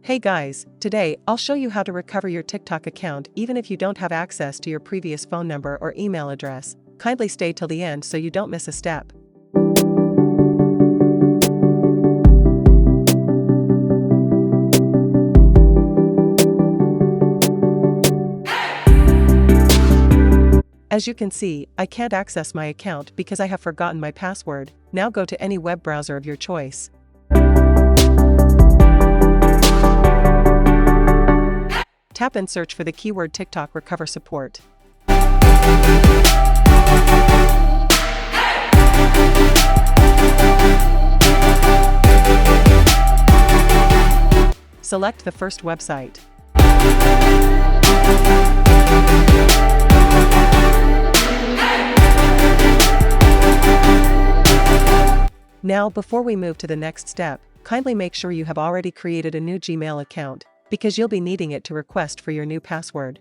Hey guys, today I'll show you how to recover your TikTok account even if you don't have access to your previous phone number or email address. Kindly stay till the end so you don't miss a step. As you can see, I can't access my account because I have forgotten my password. Now go to any web browser of your choice. Tap and search for the keyword TikTok Recover Support. Select the first website. Now, before we move to the next step, kindly make sure you have already created a new Gmail account, because you'll be needing it to request for your new password.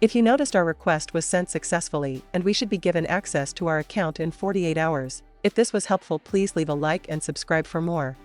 If you noticed, our request was sent successfully and we should be given access to our account in 48 hours. If this was helpful, please leave a like and subscribe for more.